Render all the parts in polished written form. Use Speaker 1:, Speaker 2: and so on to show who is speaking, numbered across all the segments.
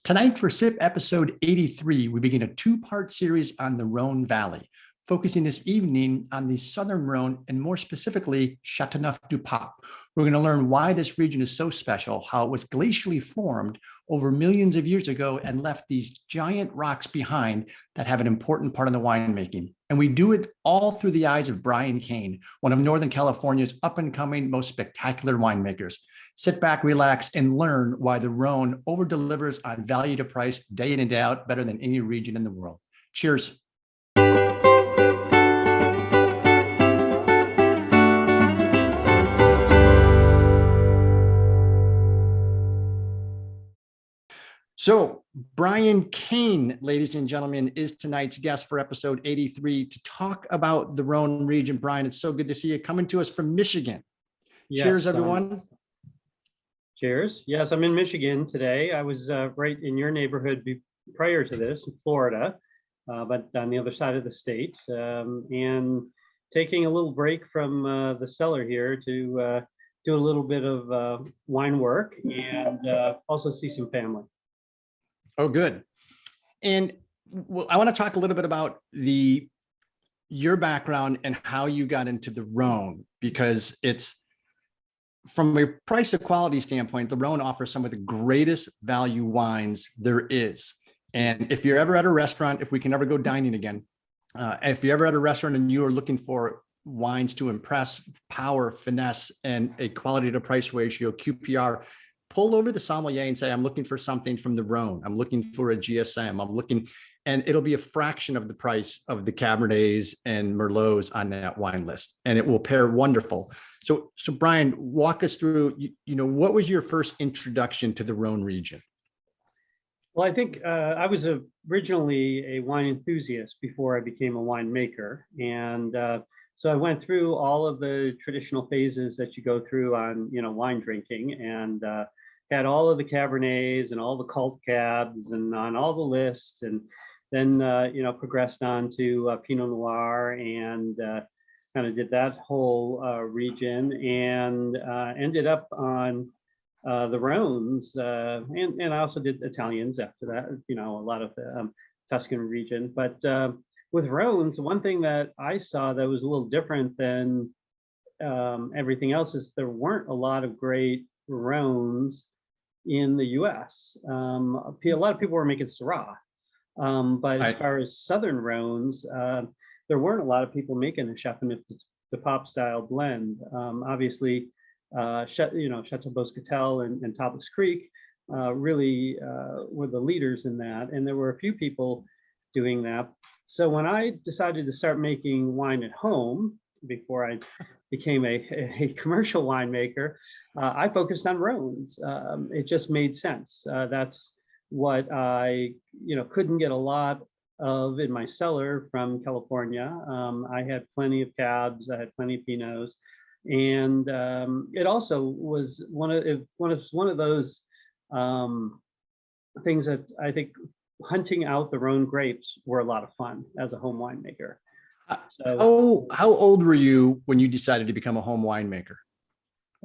Speaker 1: Tonight for SIP episode 83, we begin a two-part series on the Rhône Valley, focusing this evening on the southern Rhone and more specifically Châteauneuf-du-Pape. We're going to learn why this region is so special, how it was glacially formed over millions of years ago and left these giant rocks behind that have an important part in the winemaking. And we do it all through the eyes of Bryan Kane, one of Northern California's up-and-coming, most spectacular winemakers. Sit back, relax, and learn why the Rhone over-delivers on value to price day in and day out better than any region in the world. Cheers. So Bryan Kane, ladies and gentlemen, is tonight's guest for episode 83 to talk about the Rhone region. Bryan, it's so good to see you coming to us from Michigan. Yes, cheers, everyone.
Speaker 2: Cheers. Yes, I'm in Michigan today. I was right in your neighborhood prior to this, in Florida, but on the other side of the state, and taking a little break from the cellar here to do a little bit of wine work and also see some family.
Speaker 1: Oh, good. And well, I want to talk a little bit about your background and how you got into the Rhone, because it's from a price to quality standpoint, the Rhone offers some of the greatest value wines there is. And if you're ever at a restaurant, if we can ever go dining again, if you're ever at a restaurant and you are looking for wines to impress, power, finesse, and a quality to price ratio, QPR, pull over the sommelier and say, I'm looking for something from the Rhone. I'm looking for a GSM. I'm looking, and it'll be a fraction of the price of the Cabernets and Merlots on that wine list. And it will pair wonderful. So Bryan, walk us through, what was your first introduction to the Rhone region?
Speaker 2: Well, I think I was originally a wine enthusiast before I became a winemaker. And so I went through all of the traditional phases that you go through on, wine drinking, and had all of the Cabernets and all the cult cabs and on all the lists, and then progressed on to Pinot Noir and kind of did that whole region, and ended up on the Rhones, and I also did Italians after that, a lot of the Tuscan region. But with Rhones, one thing that I saw that was a little different than everything else is there weren't a lot of great Rhones in the US. A lot of people were making Syrah, but as far as Southern Rhones, there weren't a lot of people making a Châteauneuf-du-Pape style blend. Obviously, Chateau Boscatel and Topless Creek really were the leaders in that, and there were a few people doing that. So when I decided to start making wine at home, before I became a commercial winemaker, I focused on Rhones. It just made sense. That's what I couldn't get a lot of in my cellar from California. I had plenty of cabs, I had plenty of Pinots, and it also was one of those things that I think hunting out the Rhone grapes were a lot of fun as a home winemaker.
Speaker 1: So, how old were you when you decided to become a home winemaker?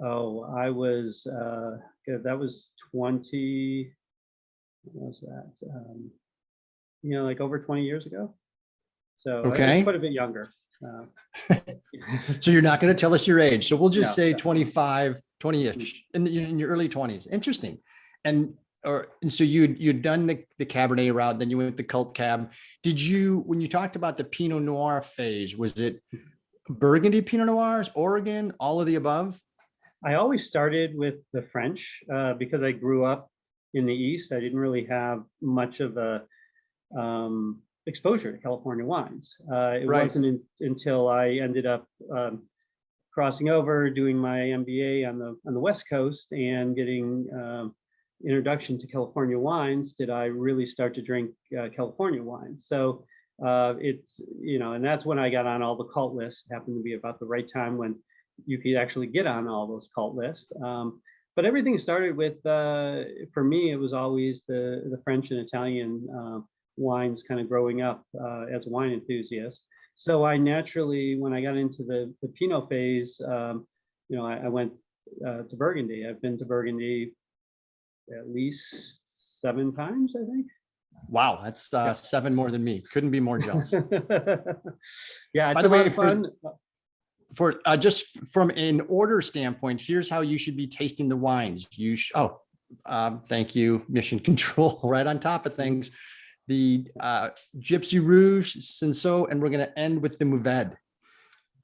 Speaker 2: Oh, I was, that was 20, what was that? Like over 20 years ago. So okay. I was quite a bit younger.
Speaker 1: So you're not going to tell us your age. So we'll just say 25, 20-ish, in your early 20s. Interesting. And so you'd done the Cabernet route, then you went the cult cab. Did you, when you talked about the Pinot Noir phase, was it Burgundy Pinot Noirs, Oregon, all of the above?
Speaker 2: I always started with the French because I grew up in the East. I didn't really have much of a exposure to California wines. It wasn't until I ended up crossing over, doing my MBA on the West Coast and getting introduction to California wines did I really start to drink California wines. So it's, and that's when I got on all the cult lists. It happened to be about the right time when you could actually get on all those cult lists. But everything started with, for me, it was always the French and Italian wines kind of growing up as a wine enthusiast. So I naturally, when I got into the Pinot phase, I went to Burgundy. I've been to Burgundy at least 7 times, I think.
Speaker 1: Wow, that's 7 more than me. Couldn't be more jealous.
Speaker 2: Yeah, it's
Speaker 1: By
Speaker 2: a
Speaker 1: the way,
Speaker 2: lot of fun.
Speaker 1: for just from an order standpoint, here's how you should be tasting the wines. Thank you, Mission Control, right on top of things. The Gypsy Rouge, Cincaut, and we're going to end with the Mourvedre,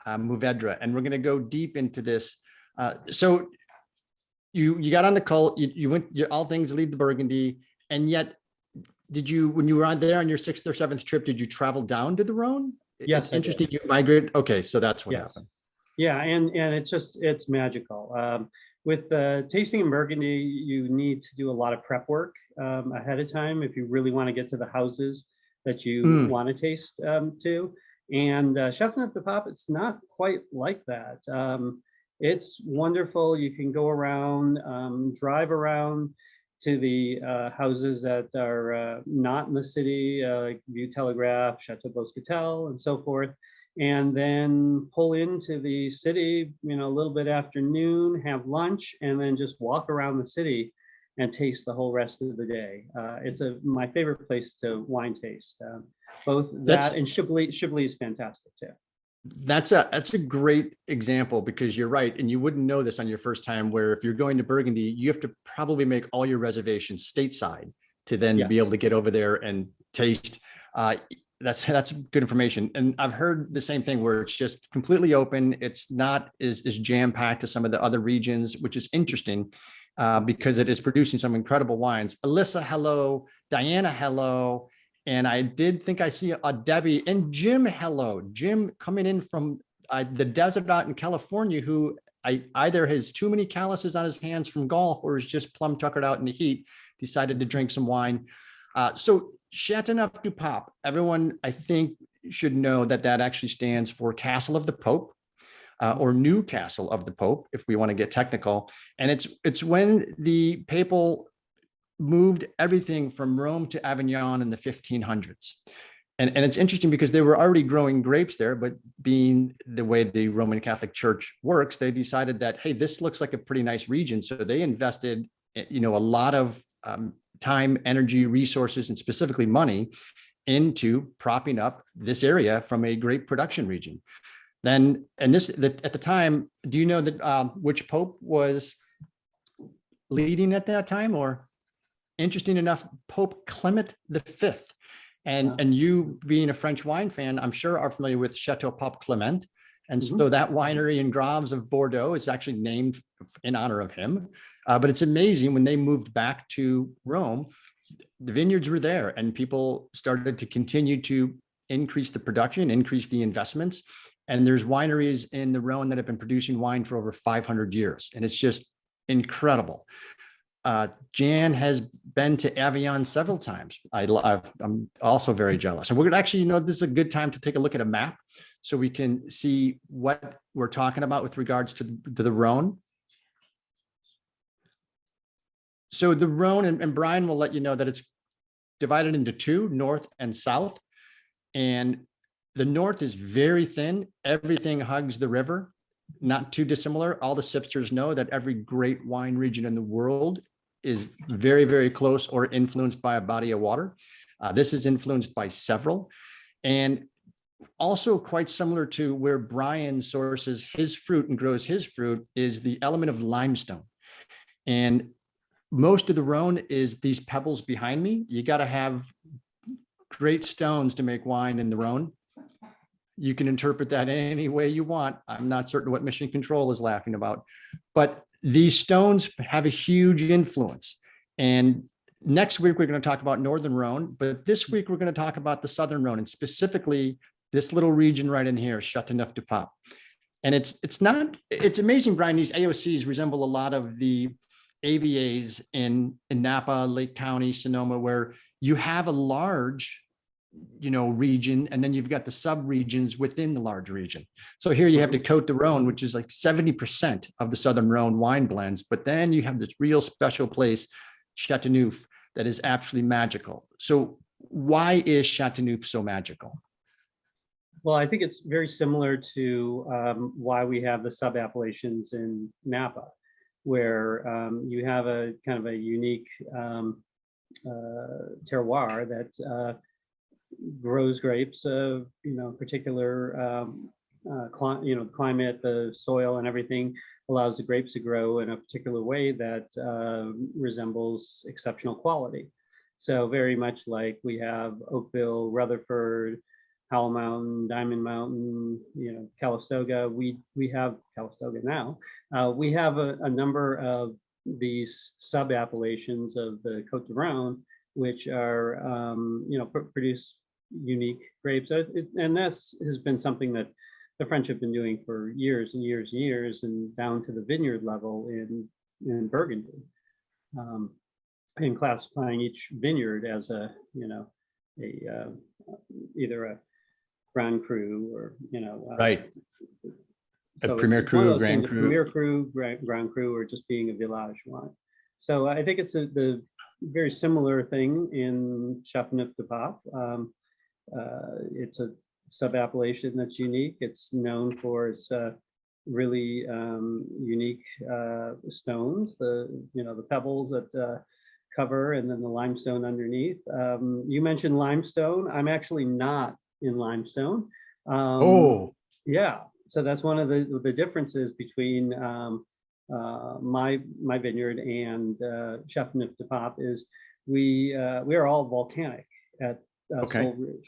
Speaker 1: and we're going to go deep into this. So you got on the cult, you went, all things lead to Burgundy, and yet when you were on there on your 6th or 7th trip, did you travel down to the Rhone?
Speaker 2: Yes,
Speaker 1: It's interesting. You migrate. Okay, so that's what happened.
Speaker 2: Yeah, and it's magical. With tasting in Burgundy, you need to do a lot of prep work ahead of time if you really want to get to the houses that you want to taste to. And Châteauneuf-du-Pape, it's not quite like that. It's wonderful. You can go around, drive around to the houses that are not in the city, like View Telegraph, Chateau Boscatel, and so forth, and then pull into the city, a little bit after noon, have lunch, and then just walk around the city and taste the whole rest of the day. It's my favorite place to wine taste. Both that and Chablis is fantastic too.
Speaker 1: That's a great example, because you're right. And you wouldn't know this on your first time, where if you're going to Burgundy, you have to probably make all your reservations stateside to then be able to get over there and taste. That's good information. And I've heard the same thing, where it's just completely open. It's not as jam-packed as some of the other regions, which is interesting because it is producing some incredible wines. Alyssa, hello. Diana, hello. And I did think I see a Debbie and Jim. Hello, Jim, coming in from the desert out in California, who either has too many calluses on his hands from golf or is just plumb tuckered out in the heat, decided to drink some wine. So Châteauneuf-du-Pape, everyone I think should know that actually stands for Castle of the Pope, or New Castle of the Pope, if we want to get technical. And it's when the papal moved everything from Rome to Avignon in the 1500s. And it's interesting because they were already growing grapes there, but being the way the Roman Catholic Church works, they decided that, hey, this looks like a pretty nice region. So they invested, a lot of time, energy, resources, and specifically money into propping up this area from a grape production region. Then, and at the time, do you know that which Pope was leading at that time? Or interesting enough, Pope Clement V. And you being a French wine fan, I'm sure are familiar with Chateau Pape Clement. And so that winery in Graves of Bordeaux is actually named in honor of him. But it's amazing, when they moved back to Rome, the vineyards were there and people started to continue to increase the production, increase the investments. And there's wineries in the Rhone that have been producing wine for over 500 years. And it's just incredible. Jan has been to Avignon several times. I'm also very jealous. And we're going to actually, this is a good time to take a look at a map so we can see what we're talking about with regards to the Rhone. So the Rhone, and Brian will let you know that it's divided into 2, north and south. And the north is very thin. Everything hugs the river, not too dissimilar. All the sipsters know that every great wine region in the world is very, very close or influenced by a body of water. This is influenced by several. And also quite similar to where Brian sources his fruit and grows his fruit is the element of limestone. And most of the Rhone is these pebbles behind me. You got to have great stones to make wine in the Rhone. You can interpret that any way you want. I'm not certain what Mission Control is laughing about, but these stones have a huge influence. And next week, we're going to talk about Northern Rhone, but this week, we're going to talk about the Southern Rhone, and specifically this little region right in here, Châteauneuf-du-Pape. And it's amazing, Brian, these AOCs resemble a lot of the AVAs in Napa, Lake County, Sonoma, where you have a large region, and then you've got the sub-regions within the large region. So here you have the Côte de Rhône, which is like 70% of the Southern Rhone wine blends, but then you have this real special place, Châteauneuf, that is absolutely magical. So why is Châteauneuf so magical?
Speaker 2: Well, I think it's very similar to why we have the sub-appellations in Napa, where you have a kind of a unique terroir that grows grapes of particular climate, the soil and everything allows the grapes to grow in a particular way that resembles exceptional quality. So very much like we have Oakville, Rutherford, Howell Mountain, Diamond Mountain, Calistoga. We have Calistoga now. We have a number of these sub-appellations of the Côte de Rhône, which are produce unique grapes, and that's has been something that the French have been doing for years and years and years, and down to the vineyard level in Burgundy, and classifying each vineyard as either a Grand Cru or
Speaker 1: right, a
Speaker 2: so
Speaker 1: Premier
Speaker 2: it's one of
Speaker 1: Cru,
Speaker 2: those
Speaker 1: Grand
Speaker 2: things,
Speaker 1: Cru.
Speaker 2: Premier Cru, Grand Cru, or just being a village wine. So I think it's the very similar thing in Châteauneuf-du-Pape. It's a sub-appellation that's unique. It's known for its really unique stones, the pebbles that cover, and then the limestone underneath. You mentioned limestone. I'm actually not in limestone. Yeah, so that's one of the differences between my vineyard and Châteauneuf-du-Pape is we are all volcanic at Sol Rouge.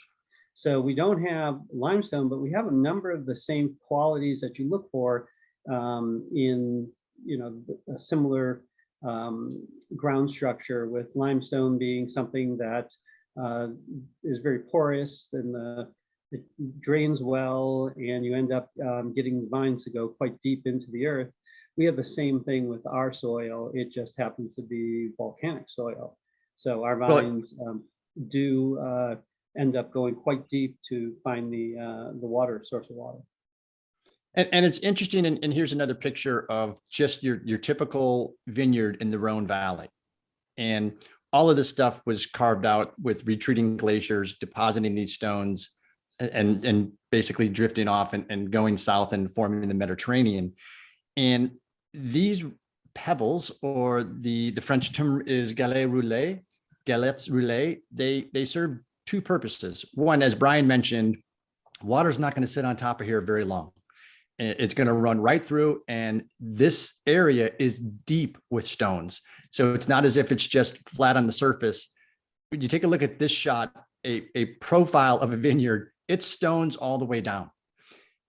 Speaker 2: So we don't have limestone, but we have a number of the same qualities that you look for in a similar ground structure, with limestone being something that is very porous, and it drains well, and you end up getting the vines to go quite deep into the earth. We have the same thing with our soil. It just happens to be volcanic soil. So our vines do end up going quite deep to find the source of water.
Speaker 1: And it's interesting, and here's another picture of just your typical vineyard in the Rhône Valley. And all of this stuff was carved out with retreating glaciers, depositing these stones, and basically drifting off and going south and forming the Mediterranean. And these pebbles, or the French term is galettes roulées, they serve two purposes. One, as Brian mentioned, water is not going to sit on top of here very long. It's going to run right through, and this area is deep with stones. So it's not as if it's just flat on the surface. When you take a look at this shot, a profile of a vineyard, it's stones all the way down.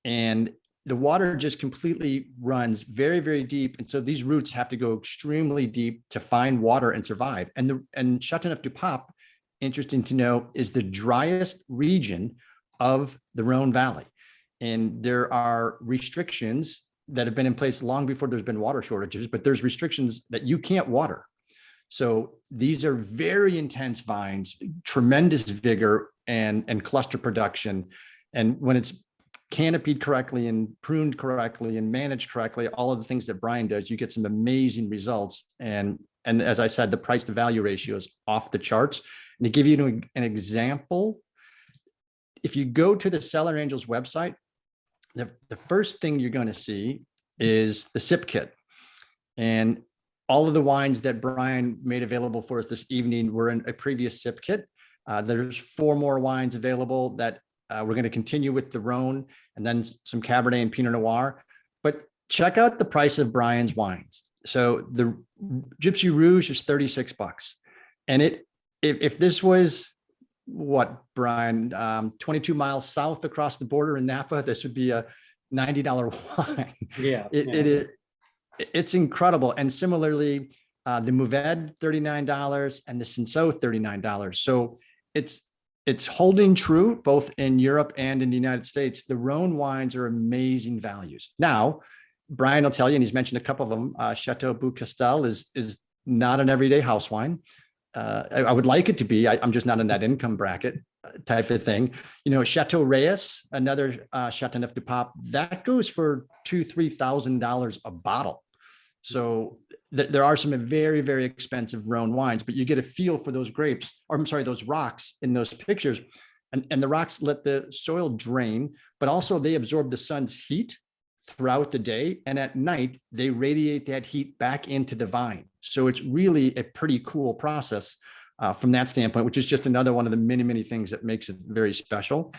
Speaker 1: And the water just completely runs very, very deep. And so these roots have to go extremely deep to find water and survive. And Châteauneuf-du-Pape, interesting to know, is the driest region of the Rhône Valley. And there are restrictions that have been in place long before there's been water shortages, but there's restrictions that you can't water. So these are very intense vines, tremendous vigor and cluster production. And when it's canopied correctly and pruned correctly and managed correctly, all of the things that Brian does, you get some amazing results. And as I said, the price to value ratio is off the charts. And to give you an example, if you go to the Cellar Angels website, the first thing you're going to see is the sip kit. And all of the wines that Brian made available for us this evening were in a previous sip kit. There's 4 more wines available that we're going to continue with the Rhone, and then some Cabernet and Pinot Noir. But check out the price of Brian's wines. So the Gypsy Rouge is $36. And if this was what, Brian, 22 miles south across the border in Napa, this would be a $90 wine.
Speaker 2: Yeah.
Speaker 1: It's incredible. And similarly, the Mourvedre, $39, and the Cincaut, $39. So it's holding true both in Europe and in the United States. The Rhone wines are amazing values. Now, Brian will tell you, and he's mentioned a couple of them, Chateau Beaucastel is not an everyday house wine. I would like it to be. I'm just not in that income bracket type of thing. Chateau Reyes, another Châteauneuf-du-Pape, that goes for $2,000-3,000 a bottle. So there are some very, very expensive Rhone wines, but you get a feel for those grapes, or I'm sorry, those rocks in those pictures. And the rocks let the soil drain, but also they absorb the sun's heat throughout the day. And at night, they radiate that heat back into the vine. So it's really a pretty cool process from that standpoint, which is just another one of the many, many things that makes it very special.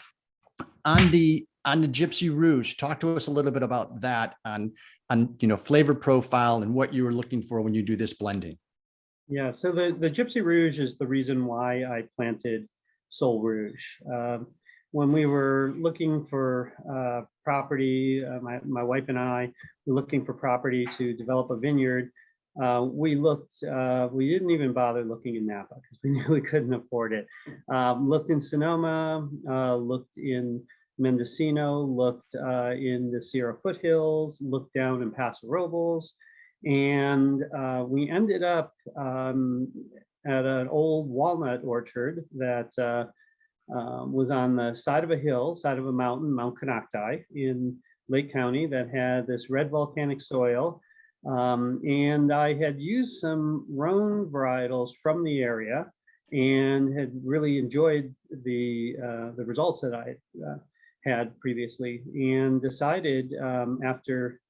Speaker 1: On the Gypsy Rouge, talk to us a little bit about that on flavor profile and what you were looking for when you do this blending.
Speaker 2: Yeah, so the Gypsy Rouge is the reason why I planted Sol Rouge. When we were looking for property, my wife and I were looking for property to develop a vineyard. We didn't even bother looking in Napa because we knew we couldn't afford it. Looked in Sonoma, looked in Mendocino, looked in the Sierra foothills, looked down in Paso Robles, and we ended up at an old walnut orchard that was on the side of a hill, side of a mountain, Mount Conocti in Lake County, that had this red volcanic soil. And I had used some Rhone varietals from the area and had really enjoyed the results that I had previously, and decided after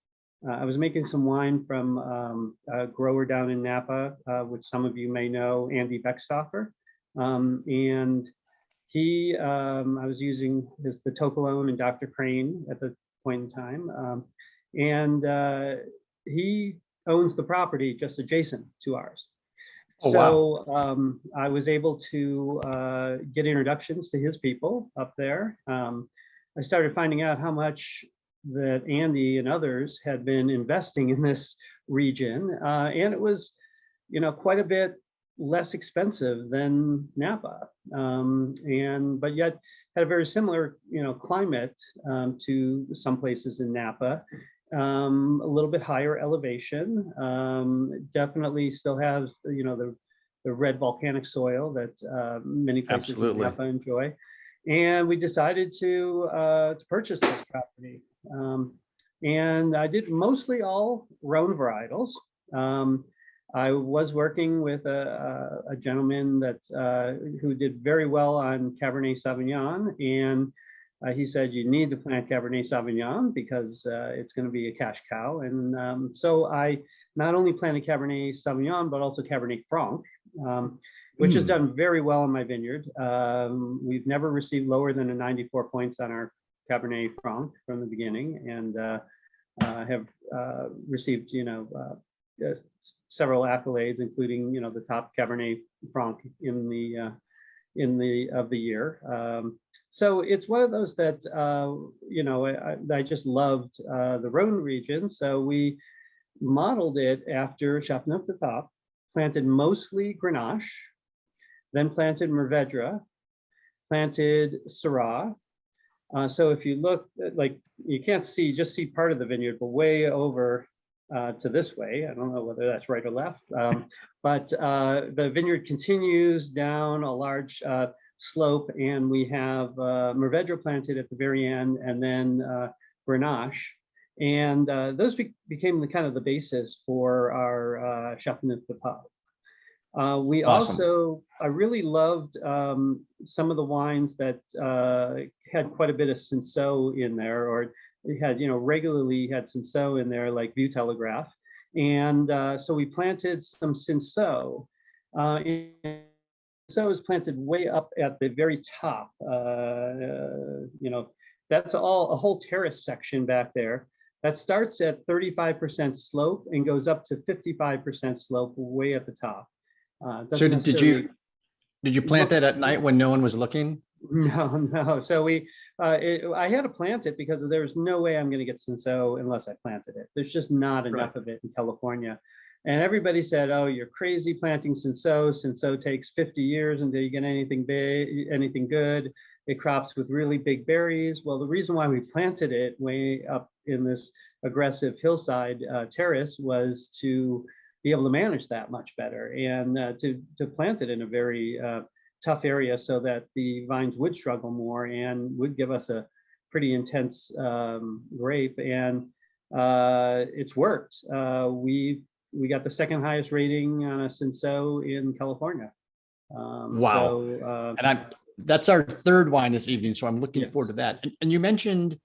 Speaker 2: I was making some wine from a grower down in Napa, which some of you may know, Andy Beckstoffer. And I was using the Tocalone and Dr. Crane at the point in time. He owns the property just adjacent to ours.
Speaker 1: Oh,
Speaker 2: so
Speaker 1: wow.
Speaker 2: I was able to get introductions to his people up there. I started finding out how much that Andy and others had been investing in this region. And it was, quite a bit less expensive than Napa. But yet had a very similar, climate to some places in Napa. A little bit higher elevation, definitely still has, the red volcanic soil that many places
Speaker 1: Absolutely.
Speaker 2: in Napa enjoy. And we decided to purchase this property. And I did mostly all Rhone varietals. I was working with a gentleman who did very well on Cabernet Sauvignon, and he said, you need to plant Cabernet Sauvignon because it's going to be a cash cow. And so I not only planted Cabernet Sauvignon, but also Cabernet Franc, which has done very well in my vineyard. We've never received lower than a 94 points on our Cabernet Franc from the beginning, and have received, several accolades, including, the top Cabernet Franc in the year. So it's one of those that, I just loved the Rhone region. So we modeled it after Châteauneuf-du-Pape, planted mostly Grenache, then planted Mourvedre, planted Syrah. So if you look, you can't just see part of the vineyard, but way over to this way. I don't know whether that's right or left, but the vineyard continues down a large slope, and we have Mourvedre planted at the very end, and then Grenache. And those became the kind of the basis for our Châteauneuf-du-Pape. We
Speaker 1: Awesome.
Speaker 2: I really loved some of the wines that had quite a bit of Cincaut in there, or it had, regularly had Cincaut in there, like View Telegraph. And so we planted some Cincaut. Cincaut is planted way up at the very top. That's a whole terrace section back there. That starts at 35% slope and goes up to 55% slope way at the top.
Speaker 1: So did you plant that at night when no one was looking?
Speaker 2: No. So I had to plant it because there was no way I'm going to get Cincaut unless I planted it. There's just not enough of it in California. And everybody said, oh, you're crazy planting Cincaut. Cincaut takes 50 years until you get anything big, anything good. It crops with really big berries. Well, the reason why we planted it way up in this aggressive hillside terrace was to be able to manage that much better, and to plant it in a very tough area so that the vines would struggle more and would give us a pretty intense grape. And it's worked. We got the second highest rating on a Cincaut in California.
Speaker 1: Wow. And that's our third wine this evening, so I'm looking forward to that. And you mentioned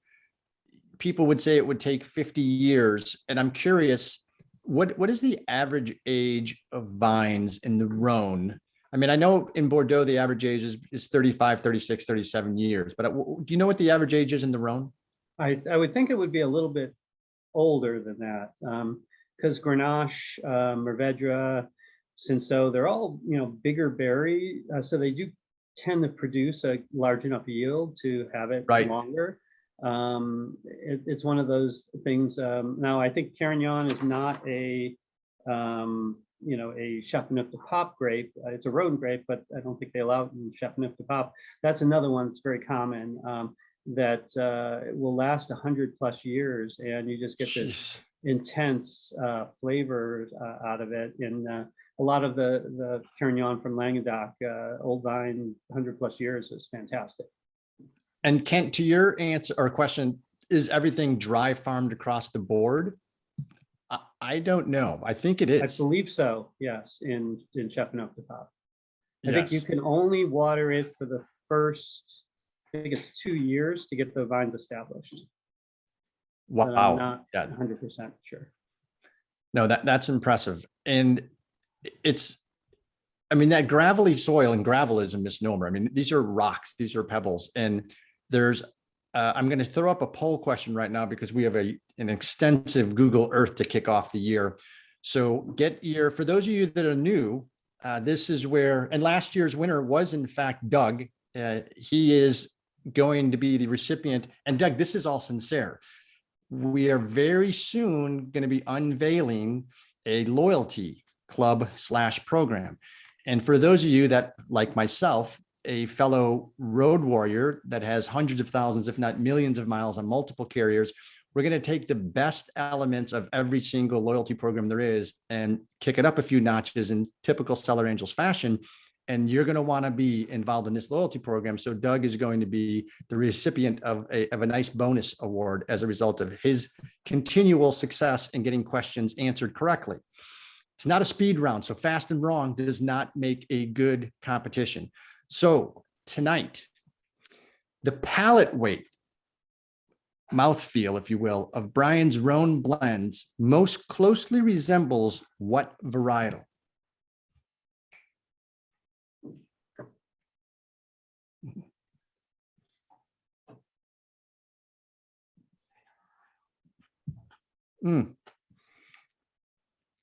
Speaker 1: people would say it would take 50 years, and I'm curious, what is the average age of vines in the Rhone I mean, I know in Bordeaux, the average age is 35, 36, 37 years, but do you know what the average age is in the Rhone?
Speaker 2: I would think it would be a little bit older than that, because Grenache, Mourvedre, Cincaut, they're all, bigger berry, so they do tend to produce a large enough yield to have it
Speaker 1: Right.
Speaker 2: longer. It's one of those things. Now, I think Carignan is not a Châteauneuf-du-Pape grape. It's a Rhône grape, but I don't think they allow it in Châteauneuf-du-Pape. That's another one that's very common, that will last 100+ years, and you just get this intense flavor out of it. And a lot of the Carignan from Languedoc, old vine, 100+ years, is fantastic.
Speaker 1: And Kent, to your answer or question, is everything dry farmed across the board? I don't know. I think it is.
Speaker 2: I believe so. Yes, in Châteauneuf-du-Pape. I think you
Speaker 1: Yes.
Speaker 2: can only water it for the first, I think it's 2 years to get the vines established. But I'm
Speaker 1: Wow.
Speaker 2: not
Speaker 1: Yeah.
Speaker 2: 100% sure.
Speaker 1: No, that's impressive. And I mean, that gravelly soil, and gravel is a misnomer. I mean, these are rocks, these are pebbles. And I'm going to throw up a poll question right now because we have an extensive Google Earth to kick off the year. So for those of you that are new, this is where, and last year's winner was in fact Doug. He is going to be the recipient. And Doug, this is all sincere. We are very soon going to be unveiling a loyalty club / program. And for those of you that, like myself, a fellow road warrior that has hundreds of thousands, if not millions of miles on multiple carriers, we're going to take the best elements of every single loyalty program there is and kick it up a few notches in typical Cellar Angels fashion. And you're going to want to be involved in this loyalty program. So Doug is going to be the recipient of a nice bonus award as a result of his continual success in getting questions answered correctly. It's not a speed round, so fast and wrong does not make a good competition. So tonight, the palate weight, mouthfeel, if you will, of Bryan's Rhone blends most closely resembles what varietal? Mm.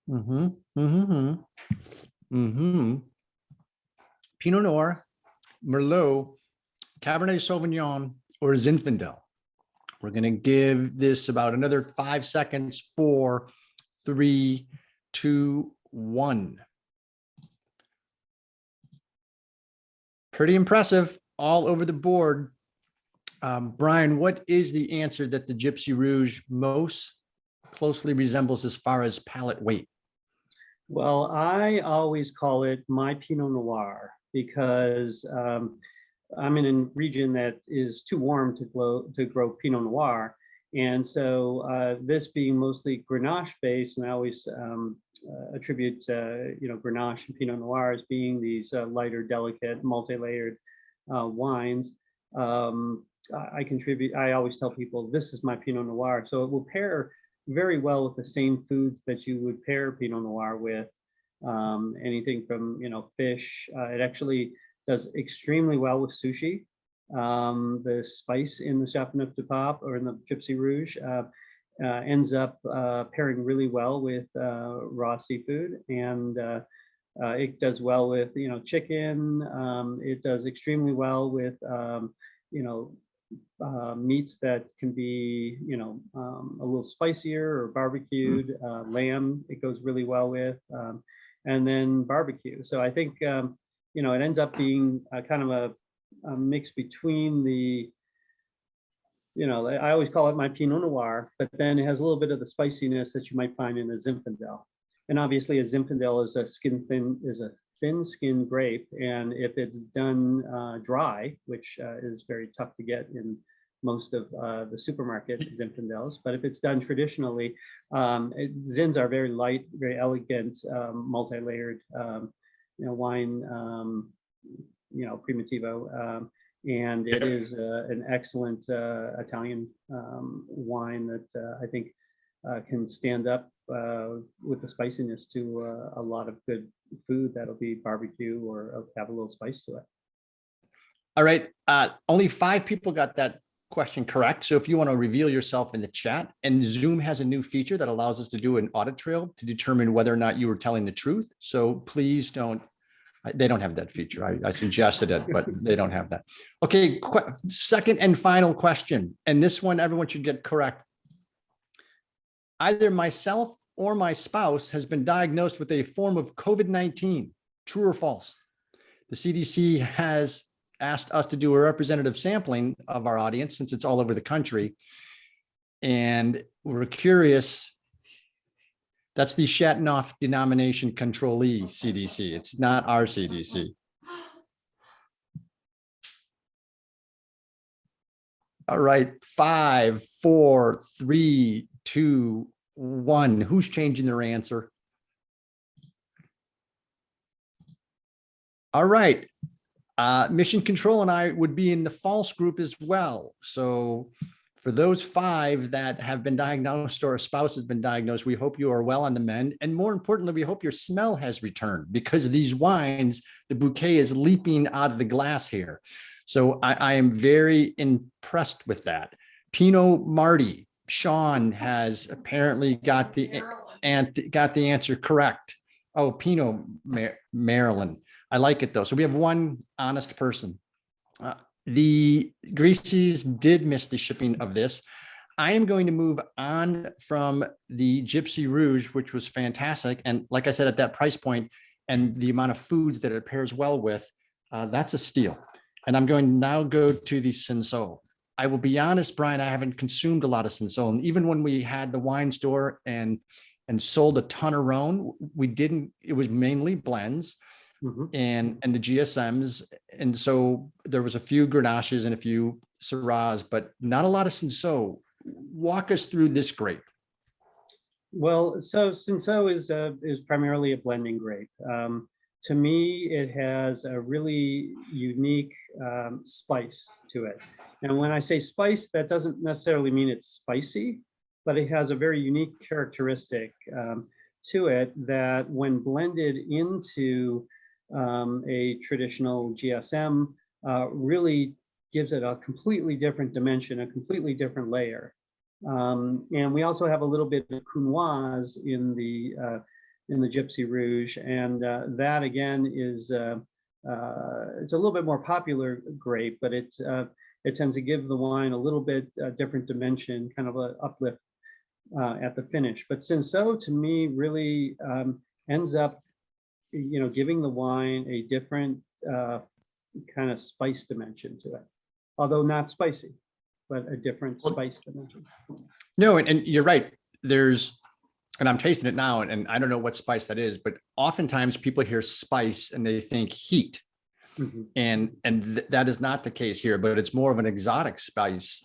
Speaker 1: Mm-hmm. Mm-hmm. Mm-hmm. Pinot Noir, Merlot, Cabernet Sauvignon, or Zinfandel. We're going to give this about another 5 seconds. 4, 3, 2, 1. Pretty impressive all over the board. Bryan, what is the answer that the Gypsy Rouge most closely resembles as far as palate weight?
Speaker 2: Well, I always call it my Pinot Noir because I'm in a region that is too warm to grow Pinot Noir. And so this being mostly Grenache based, and I always attribute Grenache and Pinot Noir as being these lighter, delicate, multi-layered wines. I always tell people this is my Pinot Noir. So it will pair very well with the same foods that you would pair Pinot Noir with. Anything from fish. It actually does extremely well with sushi. The spice in the Châteauneuf-du-Pape or in the Gypsy Rouge ends up pairing really well with raw seafood, and it does well with chicken. It does extremely well with meats that can be a little spicier or barbecued. Lamb it goes really well with, and then barbecue. So I think it ends up being kind of a mix between the I always call it my Pinot Noir, but then it has a little bit of the spiciness that you might find in a Zinfandel. And obviously a Zinfandel is a thin skin grape, and if it's done dry, which is very tough to get in most of the supermarket Zinfandels, but if it's done traditionally, Zins are very light, very elegant, multi-layered wine, Primitivo, and it is an excellent Italian wine that I think can stand up with the spiciness to a lot of good food that'll be barbecue or have a little spice to it.
Speaker 1: All right. Only 5 people got that question correct. So if you want to reveal yourself in the chat, and Zoom has a new feature that allows us to do an audit trail to determine whether or not you were telling the truth. So please don't, they don't have that feature. I suggested it, but they don't have that. Okay. Second and final question. And this one, everyone should get correct. Either myself or my spouse has been diagnosed with a form of COVID-19. True or false? The CDC has asked us to do a representative sampling of our audience since it's all over the country. And we're curious. That's the Châteauneuf denomination controllee CDC. It's not our CDC. All right, 5, 4, 3, 2, 1. Who's changing their answer? All right. Mission Control and I would be in the false group as well. So for those 5 that have been diagnosed or a spouse has been diagnosed, we hope you are well on the mend. And more importantly, we hope your smell has returned, because these wines, the bouquet is leaping out of the glass here. So I am very impressed with that. Pinot Marty, Sean has apparently got the answer correct. Oh, Pinot Maryland. I like it though. So we have one honest person. The Greases did miss the shipping of this. I am going to move on from the Gypsy Rouge, which was fantastic. And like I said, at that price point and the amount of foods that it pairs well with, that's a steal. And I'm going to now go to the Cincaut. I will be honest, Brian, I haven't consumed a lot of Cincaut. And even when we had the wine store and sold a ton of Rhone, we didn't, it was mainly blends. Mm-hmm. and the GSMs. And so there was a few Grenaches and a few Syrahs, but not a lot of Cincaut. Walk us through this grape.
Speaker 2: Well, so Cincaut is primarily a blending grape. To me, it has a really unique spice to it. And when I say spice, that doesn't necessarily mean it's spicy, but it has a very unique characteristic to it that when blended into a traditional GSM really gives it a completely different dimension, a completely different layer. And we also have a little bit of Counoise in the Gypsy Rouge, and that again is it's a little bit more popular grape, but it tends to give the wine a little bit different dimension, kind of an uplift at the finish. But Cincaut to me really ends up, you know, giving the wine a different kind of spice dimension to it, although not spicy, but a different spice dimension.
Speaker 1: No, and you're right. There's, and I'm tasting it now, and I don't know what spice that is, but oftentimes people hear spice and they think heat. Mm-hmm. And that is not the case here, but it's more of an exotic spice.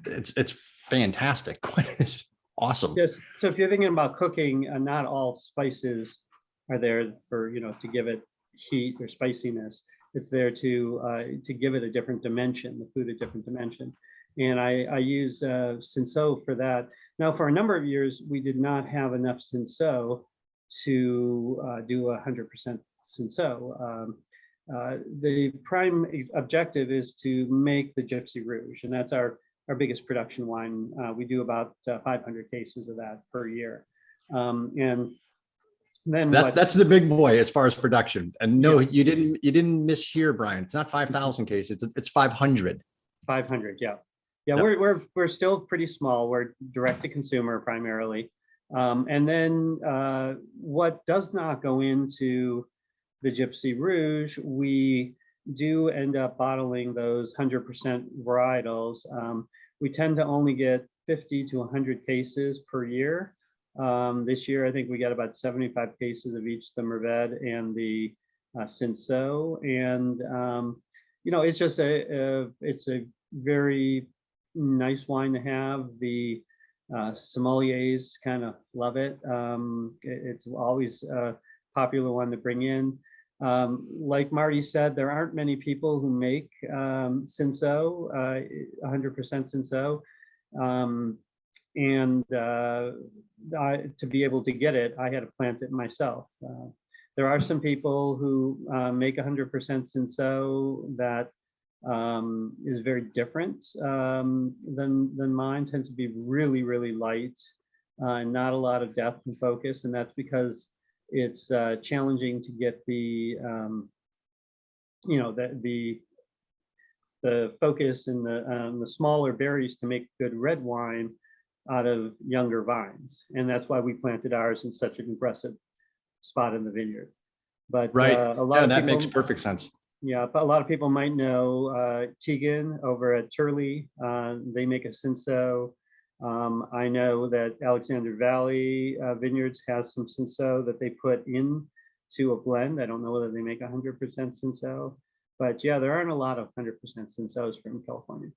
Speaker 1: It's fantastic. It's awesome.
Speaker 2: Yes. So if you're thinking about cooking, not all spices are there for, you know, to give it heat or spiciness. It's there to give it a different dimension, the food a different dimension. And I use Cincaut for that. Now, for a number of years, we did not have enough Cincaut to do 100% Cincaut. The prime objective is to make the Gypsy Rouge, and that's our biggest production wine. We do about 500 cases of that per year. And then
Speaker 1: that's the big boy as far as production. And no, yeah. you didn't mishear, Brian. It's not 5,000 cases. It's 500. 500.
Speaker 2: Yeah. Yep. We're still pretty small. We're direct to consumer primarily. And then what does not go into the Gypsy Rouge, we do end up bottling those 100% varietals. We tend to only get 50 to 100 cases per year. This year, I think we got about 75 cases of each, the Mourvedre and the Cincaut. And, you know, it's just it's a very nice wine to have. The sommeliers kind of love it. It's always a popular one to bring in. Like Marty said, there aren't many people who make Cincaut, 100% Cincaut. And to be able to get it, I had to plant it myself. There are some people who make 100% Cincaut that is very different than mine. Tends to be really, really light, and not a lot of depth and focus, and that's because it's challenging to get the the focus and the smaller berries to make good red wine out of younger vines, and that's why we planted ours in such an impressive spot in the vineyard. But
Speaker 1: Right.
Speaker 2: a lot of
Speaker 1: that
Speaker 2: people,
Speaker 1: makes perfect sense.
Speaker 2: yeah, but a lot of people might know Tegan over at Turley. They make a Cincaut. I know that Alexander Valley Vineyards has some Cincaut that they put in to a blend. I don't know whether they make 100% Cincaut, but yeah, there aren't a lot of 100% Cincauts from California.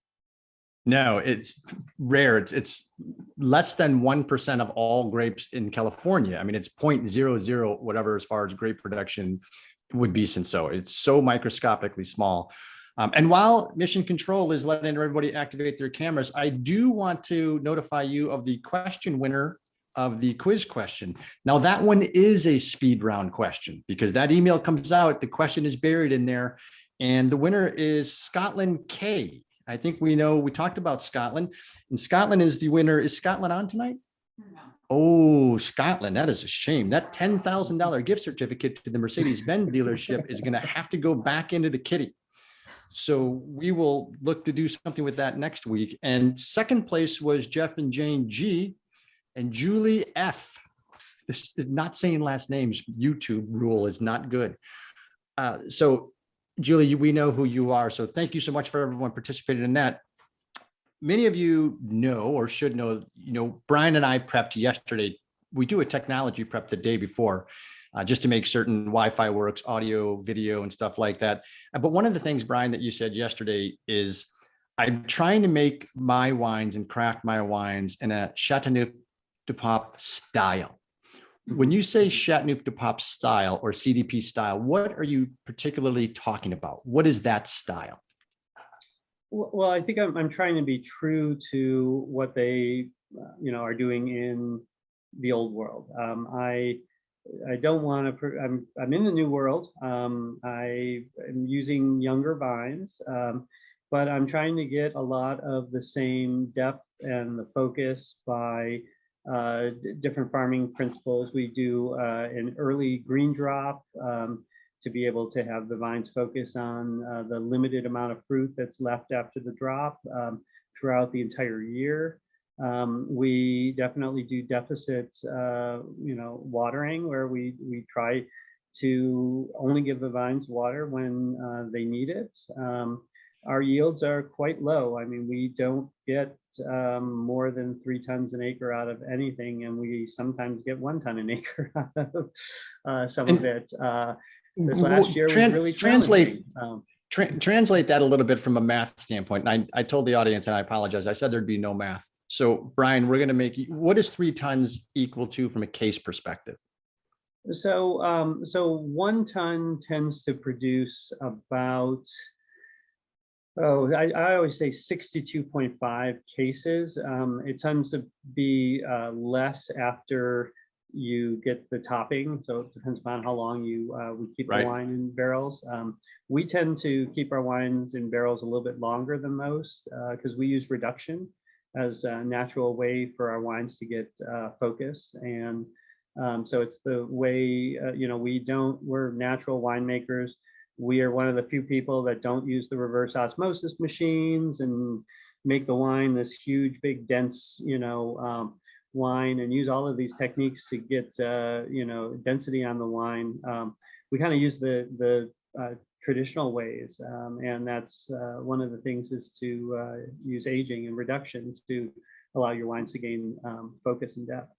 Speaker 1: No, it's rare. It's less than 1% of all grapes in California. I mean, it's 0.00 whatever as far as grape production would be Cincaut. It's so microscopically small. And while Mission Control is letting everybody activate their cameras, I do want to notify you of the question winner of the quiz question. Now, that one is a speed round question because that email comes out, the question is buried in there, and the winner is Scotland K. I think we talked about Scotland, and Scotland is the winner. Is Scotland on tonight? No. Oh, Scotland, that is a shame. That $10,000 gift certificate to the Mercedes-Benz dealership is going to have to go back into the kitty. So we will look to do something with that next week. And second place was Jeff and Jane G and Julie F. This is not saying last names. YouTube rule is not good. So Julie, we know who you are. So thank you so much for everyone participating in that. Many of you know or should know, Brian and I prepped yesterday. We do a technology prep the day before just to make certain Wi-Fi works, audio, video, and stuff like that. But one of the things, Brian, that you said yesterday is I'm trying to make my wines and craft my wines in a Châteauneuf-du-Pape style. When you say Châteauneuf-du-Pape style or CDP style, what are you particularly talking about? What is that style?
Speaker 2: Well, I think I'm trying to be true to what they, are doing in the old world. I don't want to. I'm in the new world. I am using younger vines, but I'm trying to get a lot of the same depth and the focus by different farming principles. We do an early green drop to be able to have the vines focus on the limited amount of fruit that's left after the drop throughout the entire year. We definitely do deficit, watering, where we try to only give the vines water when they need it. Our yields are quite low. I mean, we don't get more than 3 tons an acre out of anything, and we sometimes get 1 ton an acre out of some of it. This last year was really
Speaker 1: translate that a little bit from a math standpoint. And I told the audience, and I apologize, I said there'd be no math. So Brian, we're going to make, what is 3 tons equal to from a case perspective?
Speaker 2: So 1 ton tends to produce about, I always say 62.5 cases. It tends to be less after you get the topping. So it depends upon how long we keep the wine in barrels. We tend to keep our wines in barrels a little bit longer than most because we use reduction as a natural way for our wines to get focus. And so it's the way, we're natural winemakers. We are one of the few people that don't use the reverse osmosis machines and make the wine this huge, big, dense, wine, and use all of these techniques to get, density on the wine. We kind of use the traditional ways, and that's one of the things is to use aging and reduction to allow your wines to gain focus and depth.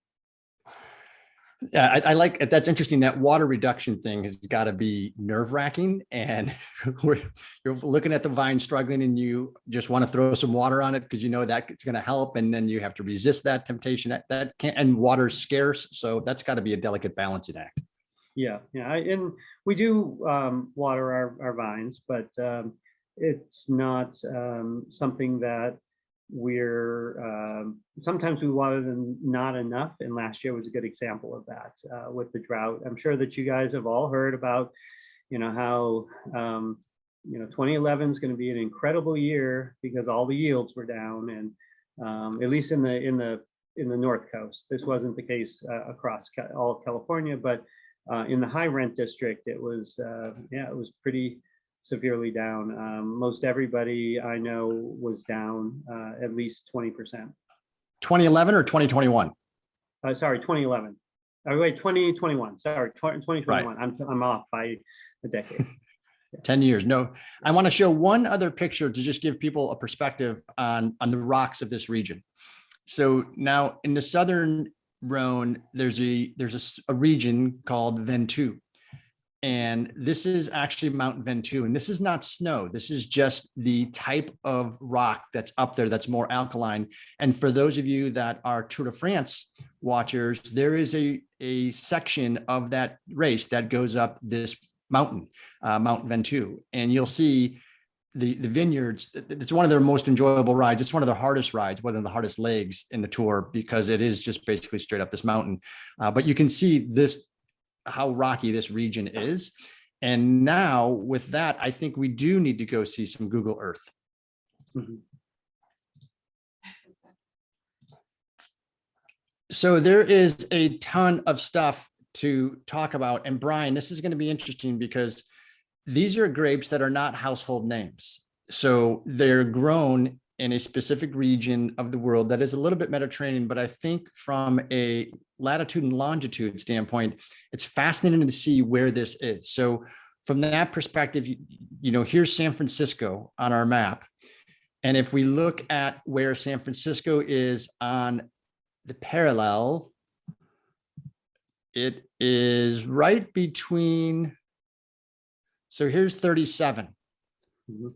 Speaker 1: Yeah, I like it. That's interesting. That water reduction thing has got to be nerve-wracking, and you're looking at the vine struggling, and you just want to throw some water on it because you know that it's going to help, and then you have to resist that temptation. That can't, and water's scarce, so that's got to be a delicate balancing act.
Speaker 2: Yeah, and we do water our vines, but it's not something that sometimes we water them not enough, and last year was a good example of that with the drought. I'm sure that you guys have all heard about, how 2011 is going to be an incredible year because all the yields were down, and at least in the North Coast. This wasn't the case across all of California, but in the high rent district, it was pretty severely down. Most everybody I know was down at least 20%.
Speaker 1: 2011 or 2021?
Speaker 2: Sorry, 2011. Oh, wait, 2021. Sorry, 2021.
Speaker 1: Right.
Speaker 2: I'm off by a decade.
Speaker 1: 10 years. No, I want to show one other picture to just give people a perspective on the rocks of this region. So now in the southern Rhone, there's a region called Ventoux. And this is actually Mount Ventoux. And this is not snow. This is just the type of rock that's up there that's more alkaline. And for those of you that are Tour de France watchers, there is a section of that race that goes up this mountain, Mount Ventoux. And you'll see the vineyards. It's one of their most enjoyable rides. It's one of the hardest rides, one of the hardest legs in the tour, because it is just basically straight up this mountain. But you can see how rocky this region is. And now with that, I think we do need to go see some Google Earth.
Speaker 2: Mm-hmm.
Speaker 1: So there is a ton of stuff to talk about. And Brian, this is going to be interesting because these are grapes that are not household names. So they're grown in a specific region of the world that is a little bit Mediterranean, but I think from a latitude and longitude standpoint, it's fascinating to see where this is. So from that perspective, here's San Francisco on our map. And if we look at where San Francisco is on the parallel, it is right between, so here's 37. Mm-hmm.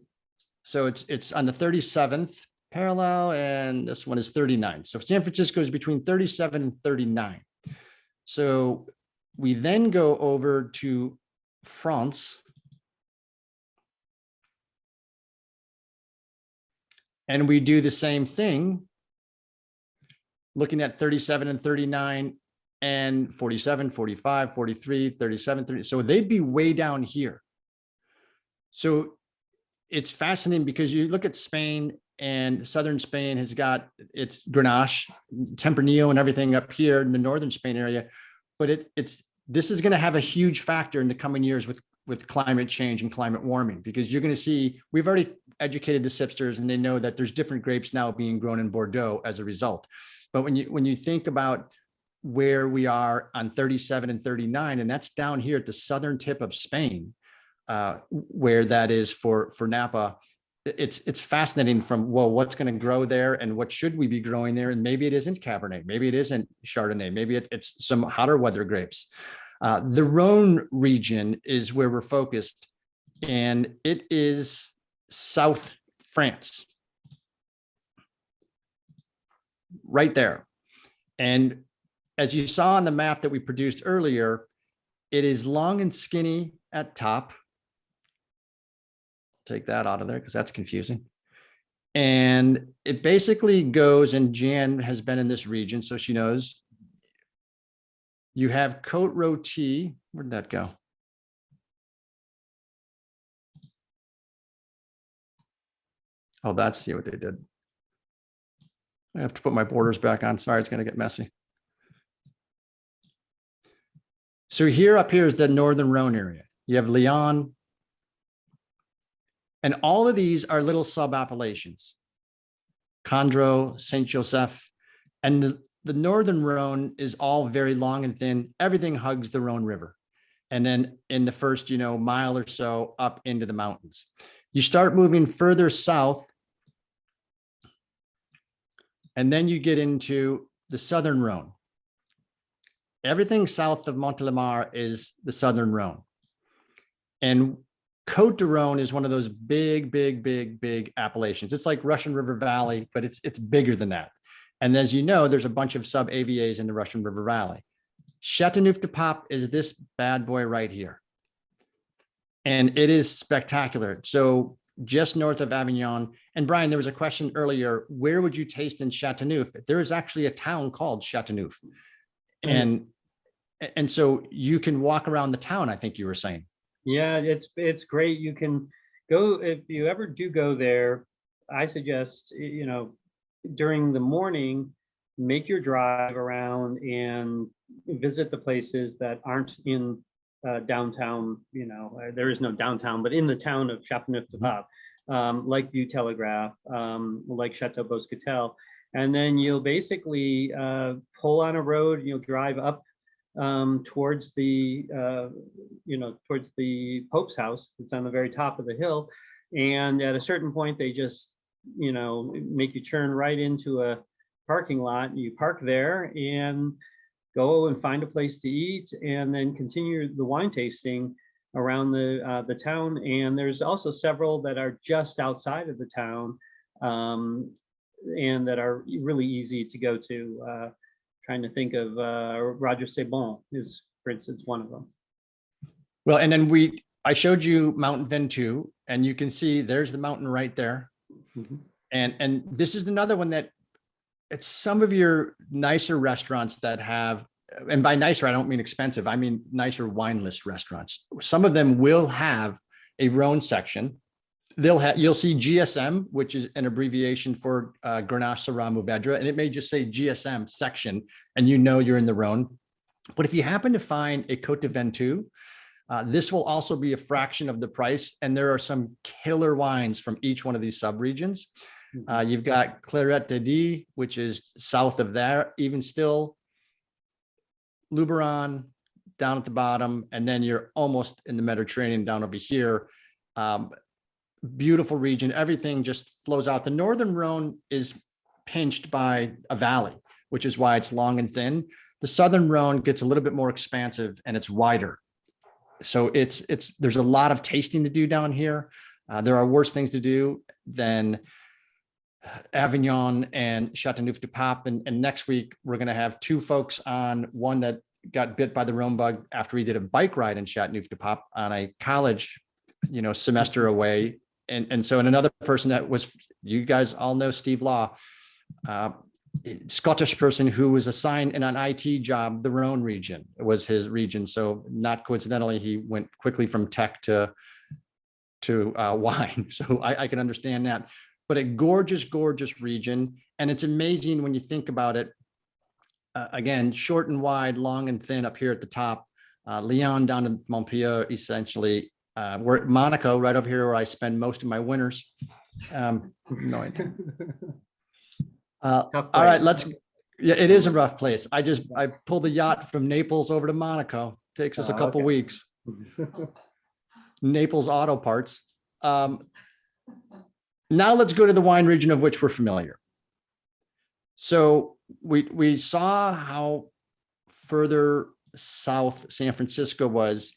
Speaker 1: So it's on the 37th parallel, and this one is 39. So San Francisco is between 37 and 39. So we then go over to France. And we do the same thing, looking at 37 and 39 and 47, 45, 43, 37, 30. So they'd be way down here. So it's fascinating because you look at Spain, and southern Spain has got its Grenache, Tempranillo, and everything up here in the northern Spain area. But this is going to have a huge factor in the coming years with climate change and climate warming, because you're going to see, we've already educated the sipsters and they know that there's different grapes now being grown in Bordeaux as a result. But when you think about where we are on 37 and 39, and that's down here at the southern tip of Spain, where that is for Napa, it's fascinating from, well, what's going to grow there and what should we be growing there? And maybe it isn't Cabernet, maybe it isn't Chardonnay, maybe it's some hotter weather grapes. The Rhone region is where we're focused, and it is South France, right there. And as you saw on the map that we produced earlier, it is long and skinny at top. Take that out of there because that's confusing. And it basically goes, and Jan has been in this region, so she knows. You have Côte Rôtie. Where'd that go? Oh, that's, see what they did. I have to put my borders back on. Sorry, it's going to get messy. So here up here is the northern Rhone area. You have Lyon. And all of these are little sub-appellations. Condro, Saint-Joseph, and the northern Rhone is all very long and thin. Everything hugs the Rhone River. And then in the first, mile or so up into the mountains. You start moving further south, and then you get into the southern Rhone. Everything south of Montélimar is the southern Rhone. And Côte de Rhone is one of those big appellations. It's like Russian River Valley, but it's bigger than that. And as you know, there's a bunch of sub-AVAs in the Russian River Valley. Châteauneuf-du-Pape is this bad boy right here. And it is spectacular. So just north of Avignon. And Brian, there was a question earlier, where would you taste in Châteauneuf? There is actually a town called Châteauneuf. And so you can walk around the town, I think you were saying.
Speaker 2: Yeah, it's great. You can go, if you ever do go there, I suggest, during the morning, make your drive around and visit the places that aren't in downtown. There is no downtown, but in the town of Châteauneuf-du-Pape, like View Telegraph, like Chateau Boscatel. And then you'll basically pull on a road, you'll drive up towards the Pope's house that's on the very top of the hill. And at a certain point, they just, make you turn right into a parking lot. You park there and go and find a place to eat, and then continue the wine tasting around the town. And there's also several that are just outside of the town, and that are really easy to go to. Trying to think of Roger Sebon is, for instance, one of them.
Speaker 1: Well, and then I showed you Mountain Ventoux, and you can see there's the mountain right there. Mm-hmm. And this is another one that it's some of your nicer restaurants that have, and by nicer, I don't mean expensive, I mean nicer wine list restaurants. Some of them will have a Rhone section. You'll see GSM, which is an abbreviation for Grenache, Syrah, Mourvedre, and it may just say GSM section, and you're in the Rhone. But if you happen to find a Côte de Ventoux, this will also be a fraction of the price, and there are some killer wines from each one of these subregions. You've got Clairette de Die, which is south of there, even still, Luberon down at the bottom, and then you're almost in the Mediterranean down over here. Beautiful region. Everything just flows out. The northern Rhone is pinched by a valley, which is why it's long and thin. The southern Rhone gets a little bit more expansive and it's wider. So there's a lot of tasting to do down here. There are worse things to do than Avignon and Châteauneuf-du-Pape. And next week, we're going to have two folks on, one that got bit by the Rhone bug after he did a bike ride in Châteauneuf-du-Pape on a college, semester away. And so, and another person that was, you guys all know Steve Law, Scottish person who was assigned in an IT job, the Rhone region was his region. So not coincidentally, he went quickly from tech to wine. So I can understand that, but a gorgeous, gorgeous region. And it's amazing when you think about it, again, short and wide, long and thin up here at the top, Lyon down to Montpellier, essentially. We're at Monaco, right over here where I spend most of my winters. No idea. All right, it is a rough place. I pulled the yacht from Naples over to Monaco. Takes us a couple weeks. Naples Auto Parts. Now let's go to the wine region of which we're familiar. So we saw how further south San Francisco was.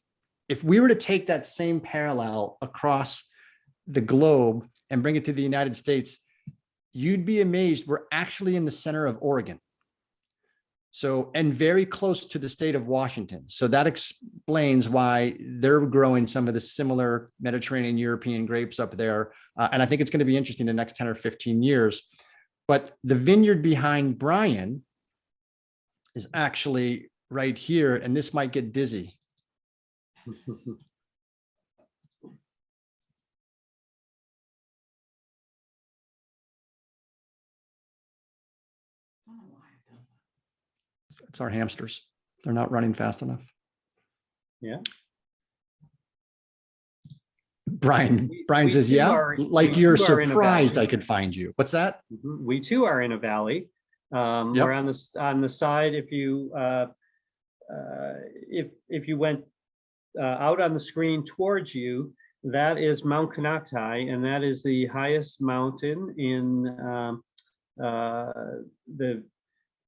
Speaker 1: If we were to take that same parallel across the globe and bring it to the United States, you'd be amazed. We're actually in the center of Oregon. So, and very close to the state of Washington. So that explains why they're growing some of the similar Mediterranean European grapes up there. And I think it's going to be interesting in the next 10 or 15 years. But the vineyard behind Brian is actually right here. And this might get dizzy. It's our hamsters. They're not running fast enough. Yeah. Brian says, yeah, like you're surprised I could find you. What's that?
Speaker 2: We too are in a valley. We're on the side. If you went out on the screen towards you, that is Mount Konocti, and that is the highest mountain in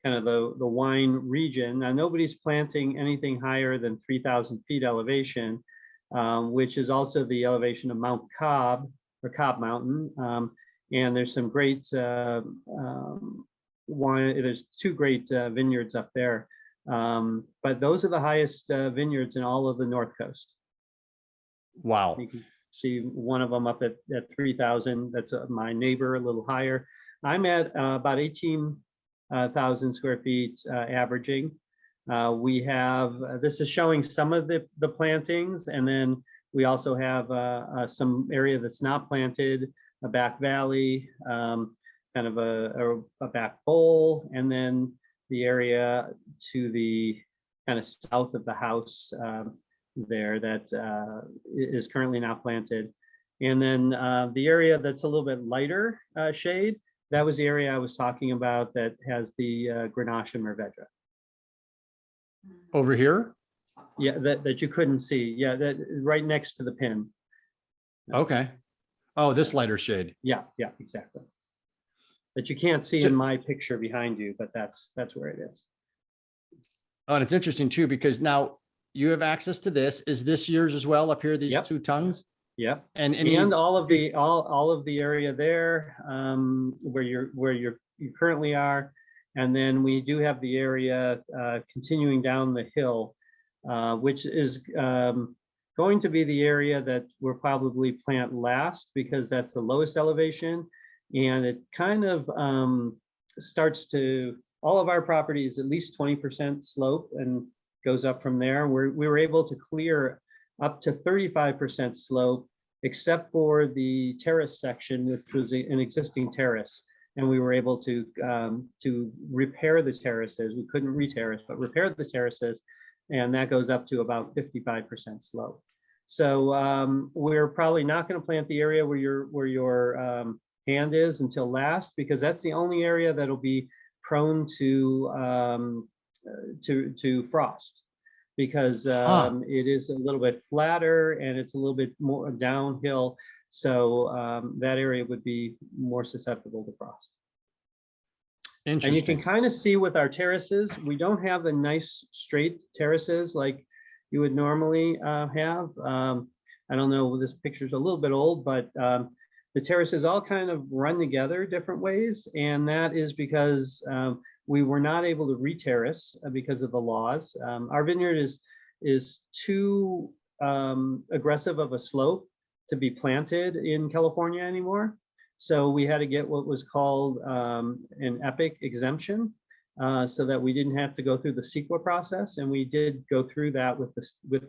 Speaker 2: the wine region. Now, nobody's planting anything higher than 3,000 feet elevation, which is also the elevation of Mount Cobb, or Cobb Mountain. And there's some great wine. There's two great vineyards up there. But those are the highest vineyards in all of the North Coast.
Speaker 1: Wow.
Speaker 2: See one of them up at 3,000. That's my neighbor, a little higher. I'm at about 18,000 square feet averaging. We have, this is showing some of the plantings, and then we also have some area that's not planted, a back valley, kind of a back bowl, and then the area to the kind of south of the house there that is currently not planted. And then the area that's a little bit lighter shade, that was the area I was talking about that has the Grenache and Mourvedre.
Speaker 1: Over here?
Speaker 2: Yeah, that you couldn't see. Yeah, that right next to the pin.
Speaker 1: Okay. Oh, this lighter shade.
Speaker 2: Yeah, exactly. That you can't see in my picture behind you, but that's where it is.
Speaker 1: Oh, and it's interesting too, because now you have access to this. Is this yours as well up here, these
Speaker 2: Yep.
Speaker 1: two tongues?
Speaker 2: Yeah,
Speaker 1: And
Speaker 2: all of the area there where you currently are, and then we do have the area continuing down the hill, which is going to be the area that we'll probably plant last because that's the lowest elevation, and it kind of starts to, all of our properties at least 20% slope and goes up from there. We were able to clear up to 35% slope, except for the terrace section, which was an existing terrace. And we were able to repair the terraces. We couldn't re-terrace, but repair the terraces. And that goes up to about 55% slope. So we're probably not going to plant the area where your hand is until last, because that's the only area that'll be prone to frost, because it is a little bit flatter and it's a little bit more downhill. So that area would be more susceptible to frost. And you can kind of see with our terraces, we don't have the nice straight terraces like you would normally have. I don't know, this picture's a little bit old, but the terraces all kind of run together different ways. And that is because we were not able to re-terrace because of the laws. Our vineyard is too aggressive of a slope to be planted in California anymore. So we had to get what was called an EPIC exemption, so that we didn't have to go through the CEQA process. And we did go through that with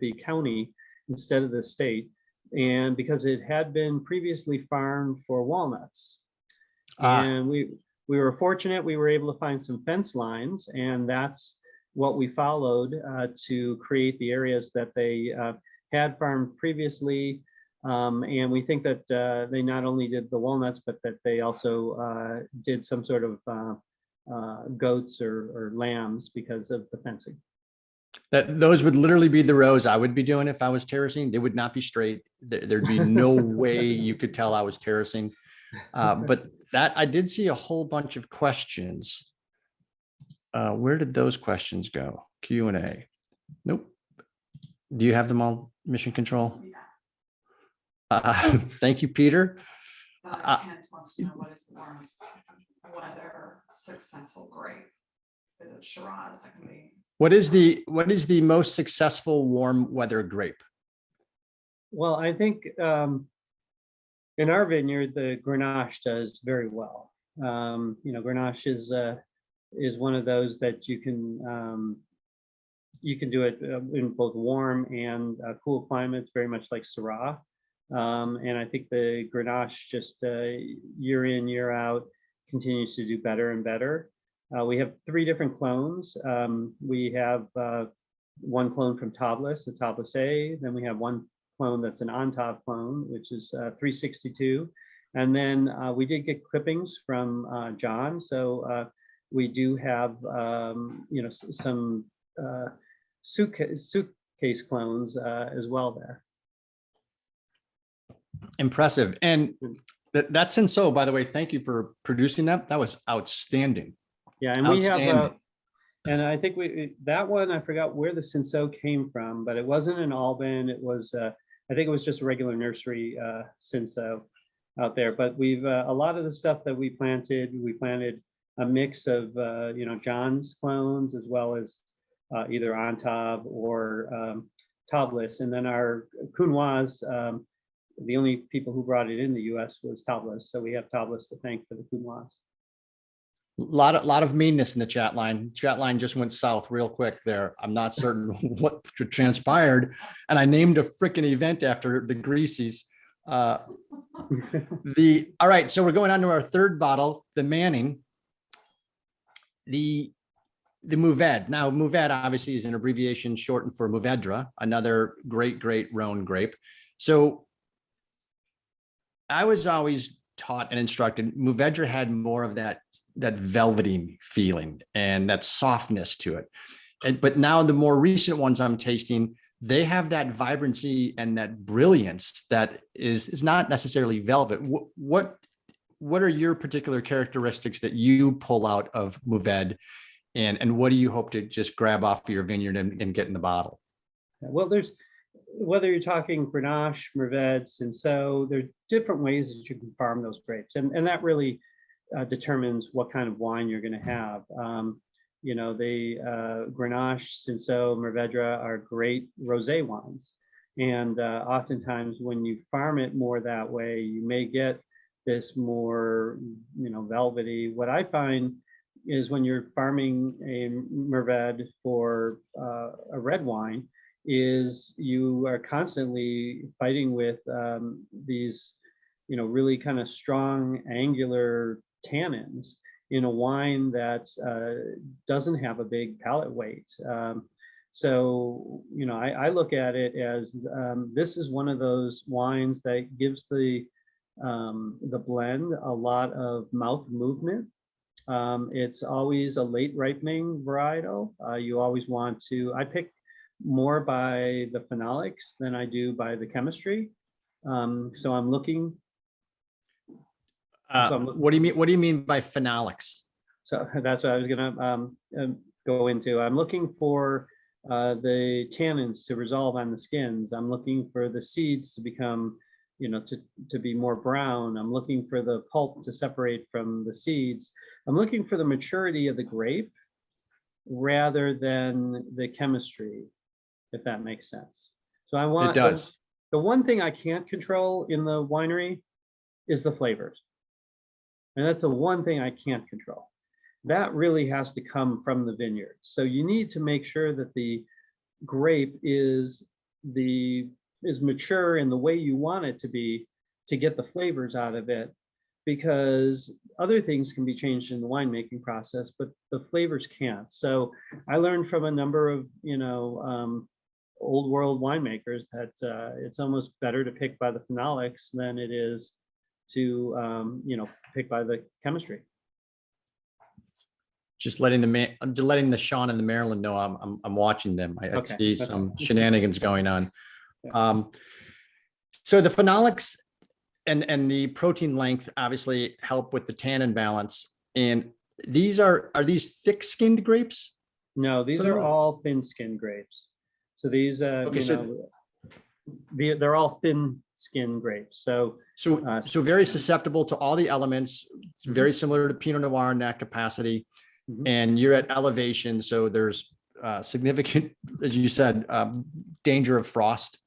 Speaker 2: the county instead of the state. And because it had been previously farmed for walnuts. And we were fortunate, we were able to find some fence lines, and that's what we followed to create the areas that they had farmed previously. And we think that they not only did the walnuts, but that they also did some sort of goats or lambs because of the fencing.
Speaker 1: Those would literally be the rows I would be doing if I was terracing. They would not be straight. There'd be no way you could tell I was terracing. But that I did see a whole bunch of questions. Where did those questions go? Q&A. Nope. Do you have them all, Mission Control? Thank you, Peter.
Speaker 3: Kent wants to know, what is the warmest weather successful grape? Is it Shiraz? That can be. What is
Speaker 1: the most successful warm weather grape?
Speaker 2: Well, I think in our vineyard, the Grenache does very well. Grenache is one of those that you can do it in both warm and cool climates, very much like Syrah. And I think the Grenache just year in, year out continues to do better and better. We have 3 different clones. We have one clone from Taubles, the Taubles A. Then we have one clone that's an on-top clone, which is 362. And then we did get clippings from John. So we do have, some suitcase clones as well there.
Speaker 1: Impressive. And that's Cincaut, by the way. Thank you for producing that. That was outstanding.
Speaker 2: Yeah, and we have, and I think that one, I forgot where the Cincaut came from, but it wasn't an Alban. It was, I think it was just a regular nursery Cincaut out there. But we've, a lot of the stuff that we planted a mix of, John's clones, as well as either Ontab or Taubles. And then our Counoise the only people who brought it in the US was Tablas. So we have Tablas to thank for the couloirs.
Speaker 1: Lot of meanness in the chat line. Chat line just went south real quick there. I'm not certain what transpired. And I named a freaking event after the Greasies. All right, so we're going on to our third bottle, the Manning, the Mourvedre. Now, Mourvedre obviously is an abbreviation shortened for Mourvedre, another great Rhone grape. So I was always taught and instructed, Mourvedre had more of that velvety feeling and that softness to it. But now the more recent ones I'm tasting, they have that vibrancy and that brilliance that is not necessarily velvet. What are your particular characteristics that you pull out of Mourvedre, and what do you hope to just grab off of your vineyard and get in the bottle?
Speaker 2: Well, whether you're talking Grenache, Mourvedre, Cincaut, there's different ways that you can farm those grapes. And that really determines what kind of wine you're going to have. The Grenache, Cincaut, Mourvedre are great rosé wines. And oftentimes when you farm it more that way, you may get this more, velvety. What I find is when you're farming a Mourvedre for a red wine, is you are constantly fighting with these, really kind of strong angular tannins in a wine that doesn't have a big palate weight. So, I look at it as this is one of those wines that gives the blend a lot of mouth movement. It's always a late ripening varietal. You always want to, I pick more by the phenolics than I do by the chemistry. So I'm looking.
Speaker 1: What do you mean? What do you mean by phenolics?
Speaker 2: So that's what I was gonna go into. I'm looking for the tannins to resolve on the skins. I'm looking for the seeds to become, to be more brown. I'm looking for the pulp to separate from the seeds. I'm looking for the maturity of the grape rather than the chemistry, if that makes sense. So I want,
Speaker 1: it does.
Speaker 2: The one thing I can't control in the winery is the flavors. And that's the one thing I can't control. That really has to come from the vineyard. So you need to make sure that the grape is mature in the way you want it to be to get the flavors out of it, because other things can be changed in the winemaking process, but the flavors can't. So I learned from a number of, old world winemakers that it's almost better to pick by the phenolics than it is to, pick by the chemistry.
Speaker 1: Just letting the Sean and the Maryland know I'm watching them. I
Speaker 2: Okay.
Speaker 1: see some shenanigans going on.
Speaker 2: Yeah.
Speaker 1: So the phenolics and the protein length obviously help with the tannin balance. And are these thick-skinned grapes?
Speaker 2: No, these are all thin-skinned grapes. So these, they're all thin-skinned grapes. So
Speaker 1: very susceptible to all the elements. It's very similar to Pinot Noir in that capacity.
Speaker 2: Mhm.
Speaker 1: And you're at elevation, so there's significant, as you said, danger of frost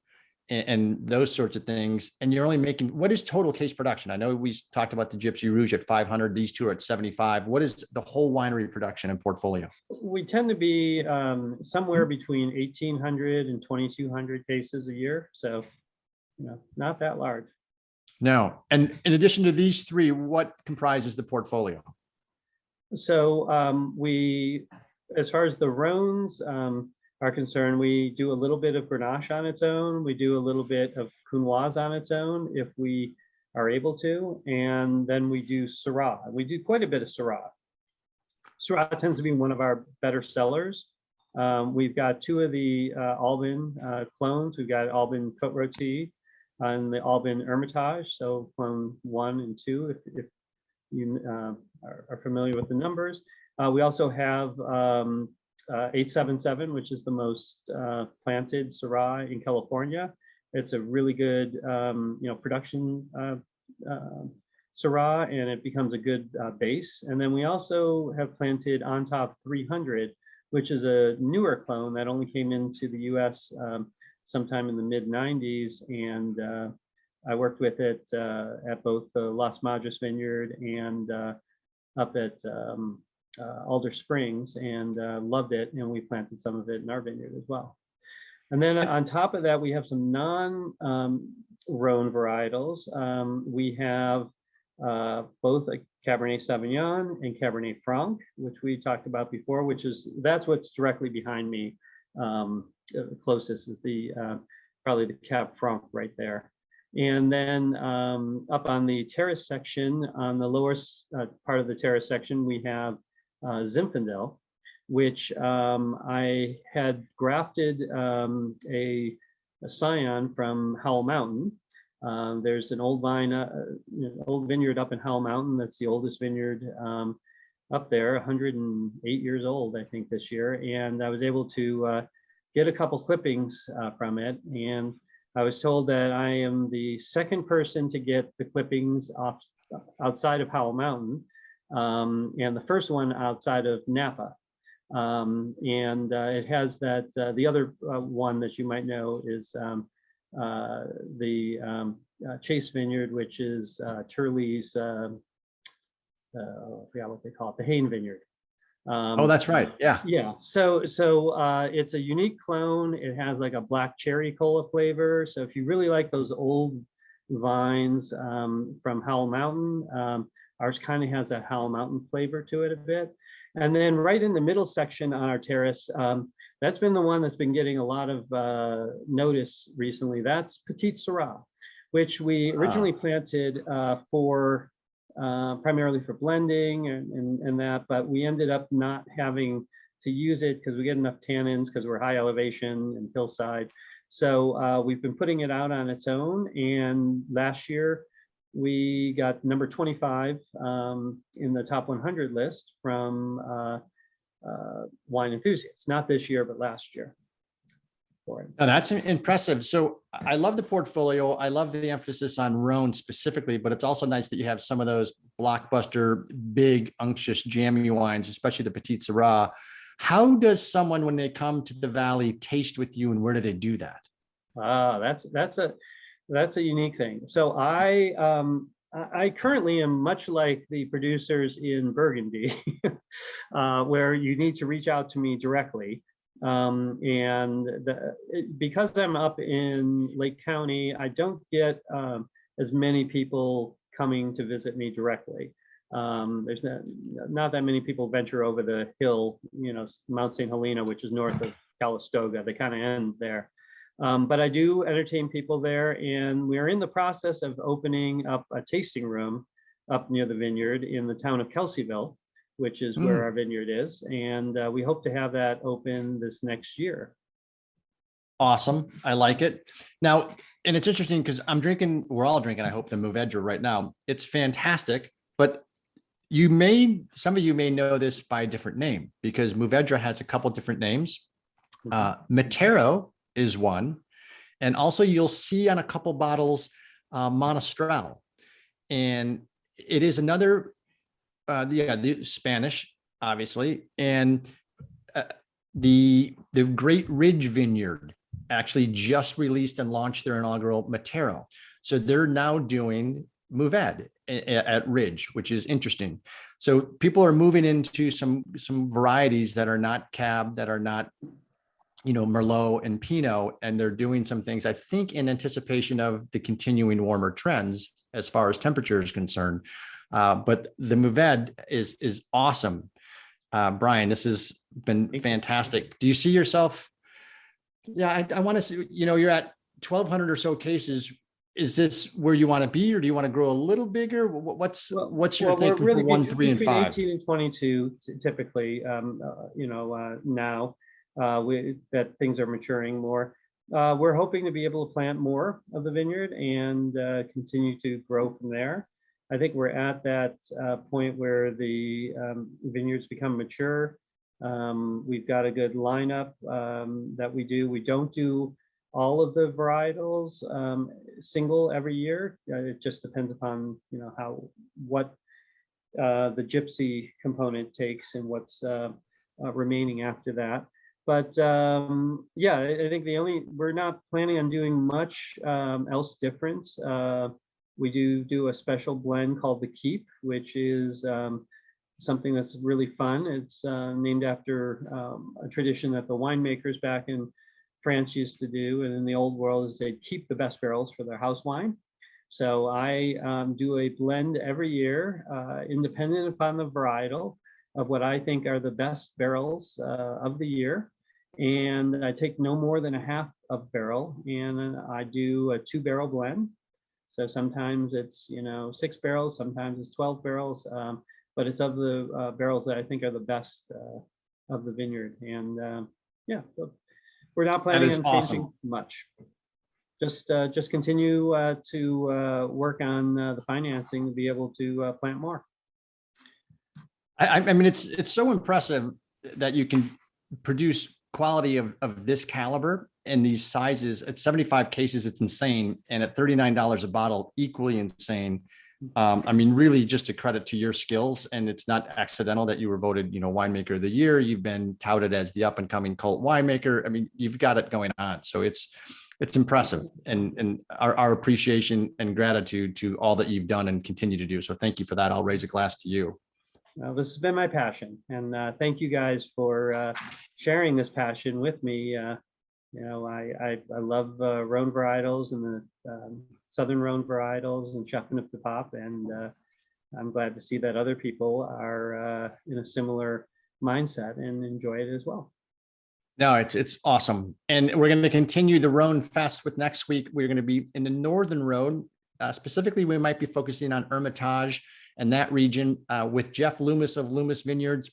Speaker 1: and those sorts of things. And you're only making, what is total case production? I know we talked about the Gypsy Rouge at 500. These two are at 75. What is the whole winery production and portfolio?
Speaker 2: we tend to be somewhere between 1,800 and 2,200 cases a year. So, not that large.
Speaker 1: No. And in addition to these three, what comprises the portfolio?
Speaker 2: So as far as the Rhones are concerned, we do a little bit of Grenache on its own. We do a little bit of Counoise on its own if we are able to. And then we do Syrah. We do quite a bit of Syrah. Syrah tends to be one of our better sellers. We've got two of the Albin clones. We've got Albin Côte Rôtie and the Albin Hermitage. So clone 1 and 2, if you are familiar with the numbers. We also have 877, which is the most planted Syrah in California. It's a really good, production Syrah, and it becomes a good base. And then we also have planted On Top 300, which is a newer clone that only came into the U.S. Sometime in the mid 90s, and I worked with it at both the Las Madres Vineyard and up at Alder Springs, and loved it. And we planted some of it in our vineyard as well. And then on top of that, we have some non-Rhone varietals. We have both a Cabernet Sauvignon and Cabernet Franc, which we talked about before, that's what's directly behind me. The closest is the probably the Cab Franc right there. And then up on the terrace section, on the lower part of the terrace section, we have Zinfandel, which I had grafted a scion from Howell Mountain. There's an old old vineyard up in Howell Mountain. That's the oldest vineyard up there, 108 years old, I think, this year. And I was able to get a couple clippings from it. And I was told that I am the second person to get the clippings outside of Howell Mountain, and the first one outside of Napa. It has that, the other one that you might know is the Chase Vineyard, which is Turley's, I forgot what they call it, the Hain Vineyard.
Speaker 1: Oh, that's right. Yeah.
Speaker 2: Yeah. So it's a unique clone. It has like a black cherry cola flavor. So if you really like those old vines from Howell Mountain, ours kind of has that Howell Mountain flavor to it a bit. And then right in the middle section on our terrace, that's been the one that's been getting a lot of notice recently. That's Petite Syrah, which we originally planted for primarily for blending and that, but we ended up not having to use it because we get enough tannins because we're high elevation and hillside. So we've been putting it out on its own. And last year we got number 25 in the top 100 list from Wine Enthusiasts. Not this year, but last year.
Speaker 1: Now that's impressive. So I love the portfolio. I love the emphasis on Rhone specifically, but it's also nice that you have some of those blockbuster, big, unctuous, jammy wines, especially the Petite Syrah. How does someone, when they come to the Valley, taste with you, and where do they do that?
Speaker 2: That's a unique thing. So I currently am much like the producers in Burgundy, where you need to reach out to me directly. Because I'm up in Lake County, I don't get as many people coming to visit me directly. There's not that many people venture over the hill, Mount St. Helena, which is north of Calistoga. They kind of end there. But I do entertain people there, and we're in the process of opening up a tasting room up near the vineyard in the town of Kelseyville, which is where our vineyard is. And we hope to have that open this next year.
Speaker 1: Awesome. I like it. Now, and it's interesting because we're all drinking, I hope, the Mourvedre right now. It's fantastic, but some of you may know this by a different name, because Mourvedre has a couple different names. Matero is one. And also you'll see on a couple bottles, Monastrell. And it is another, the Spanish, obviously. And the Great Ridge Vineyard actually just released and launched their inaugural Matero. So they're now doing Mourvedre at Ridge, which is interesting. So people are moving into some varieties that are not Cab, that are not, Merlot and Pinot, and they're doing some things, I think, in anticipation of the continuing warmer trends as far as temperature is concerned. But the Mourvedre is awesome. Brian, this has been fantastic. Do you see yourself? Yeah, I want to see, you're at 1,200 or so cases. Is this where you want to be, or do you want to grow a little bigger? What's your thinking for 1, 3, and 5?
Speaker 2: 18 and 22 typically, now that things are maturing more. We're hoping to be able to plant more of the vineyard and continue to grow from there. I think we're at that point where the vineyards become mature. We've got a good lineup that we do. We don't do all of the varietals single every year. It just depends upon what the Gypsy component takes and what's remaining after that. But yeah, I think we're not planning on doing much else different. We do a special blend called the Keep, which is something that's really fun. It's named after a tradition that the winemakers back in France used to do, and in the old world is they'd keep the best barrels for their house wine. So I do a blend every year, independent upon the varietal, of what I think are the best barrels of the year. And I take no more than a half of barrel, and I do a 2-barrel blend. So sometimes it's 6 barrels, sometimes it's 12 barrels, but it's of the barrels that I think are the best of the vineyard. And yeah, so we're not planning on changing much. Just continue to work on the financing to be able to plant more.
Speaker 1: I mean, it's so impressive that you can produce quality of this caliber and these sizes at 75 cases. It's insane. And at $39 a bottle, equally insane. I mean, really just a credit to your skills. And it's not accidental that you were voted, winemaker of the year. You've been touted as the up and coming cult winemaker. I mean, you've got it going on. So it's impressive, and our appreciation and gratitude to all that you've done and continue to do. So thank you for that. I'll raise a glass to you.
Speaker 2: Well, this has been my passion, and thank you guys for sharing this passion with me. I love Rhone varietals and the Southern Rhone varietals and Châteauneuf-du-Pape, and I'm glad to see that other people are in a similar mindset and enjoy it as well.
Speaker 1: No, it's awesome. And we're going to continue the Rhone Fest with next week. We're going to be in the Northern Rhone. Specifically, we might be focusing on Hermitage and that region with Jeff Loomis of Loomis Vineyards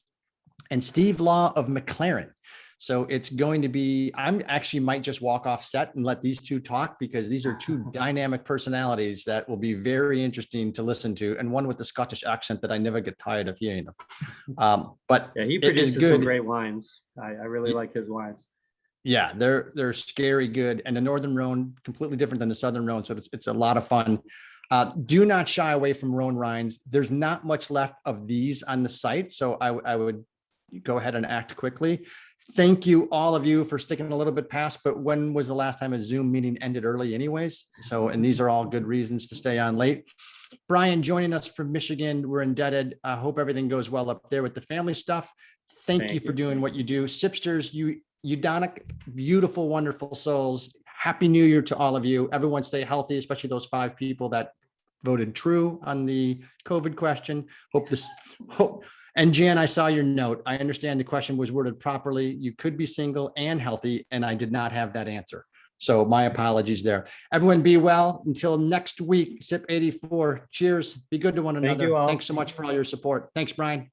Speaker 1: and Steve Law of McLaren. So it's going to be, I'm actually might just walk off set and let these two talk, because these are two dynamic personalities that will be very interesting to listen to. And one with the Scottish accent that I never get tired of hearing. But
Speaker 2: yeah, he produces some great wines. I really like his wines.
Speaker 1: Yeah, they're scary good. And the Northern Rhone, completely different than the Southern Rhone. So it's a lot of fun. Do not shy away from Rhone rinds. There's not much left of these on the site. So I would go ahead and act quickly. Thank you, all of you, for sticking a little bit past, but when was the last time a Zoom meeting ended early anyways? So, and these are all good reasons to stay on late. Brian joining us from Michigan. We're indebted. I hope everything goes well up there with the family stuff. Thank you for doing what you do. Sipsters, Udonic, beautiful, wonderful souls. Happy New Year to all of you. Everyone stay healthy, especially those 5 people that voted true on the COVID question. And Jan, I saw your note. I understand the question was worded properly. You could be single and healthy, and I did not have that answer. So my apologies there. Everyone be well. Until next week, SIP 84. Cheers. Be good to one another.
Speaker 2: Thank you all.
Speaker 1: Thanks so much for all your support. Thanks, Brian.